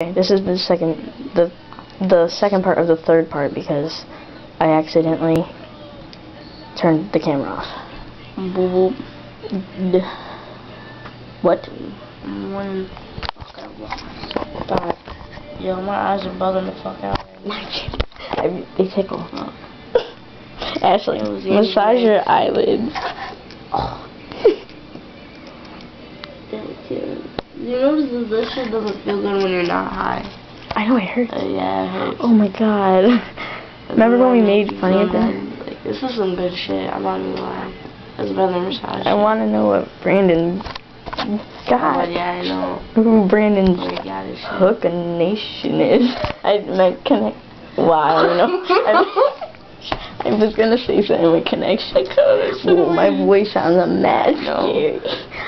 Okay, this is the second part of the third part because I accidentally turned the camera off. Boop. What? Stop. Yo, my eyes are bugging the fuck out. They tickle. Ashley, massage your eyelids. Oh. You notice that this shit doesn't feel good when you're not high. I know, it hurts. Yeah, it hurts. Oh my god. Remember when we made fun of them? Like, this is some good shit, I'm not gonna lie. It's better than massage. I want to know what Brandon got. Oh, yeah, I know. Who Brandon's his hook nation is. I meant connect. Wow, you know. I was gonna say something with connection. Ooh, my voice sounds mad scary.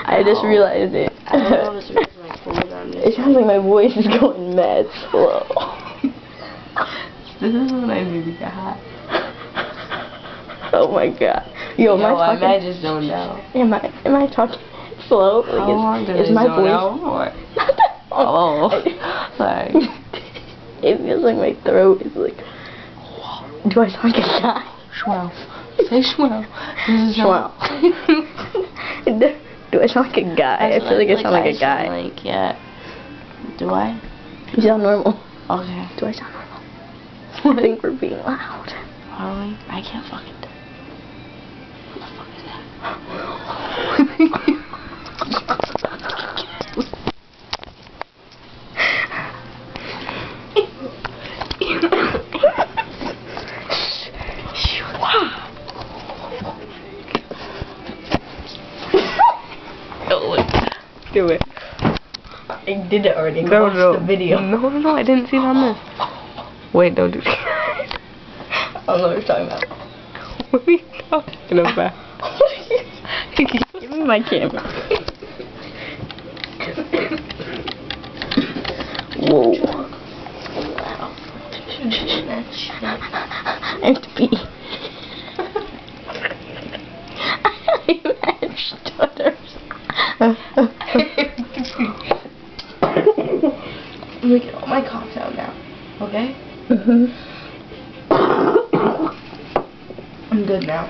I just realized it. It sounds like my voice is going mad slow. This is when I really get hot. Oh my god. Yo, am I talking? I just don't know. Am I talking slow? How long did is my voice? Oh, sorry. It feels like my throat is like. Do I sound like a guy? Schwell. Say schwell. Schwell. Do I sound like a guy? I feel like I sound like a guy. Like, yeah. Do I? You sound normal. Okay. Do I sound normal? I think we're being loud. Are we? I can't fucking do it. What the fuck is that? Do it. I did it already. No, the video. No, I didn't see it on this. Wait, don't do it. I don't know what you're talking about. What are you talking about? Give me my camera. Whoa. I have to pee. I stutters. I'm gonna get all my coughs out now, okay? Mm-hmm. I'm good now.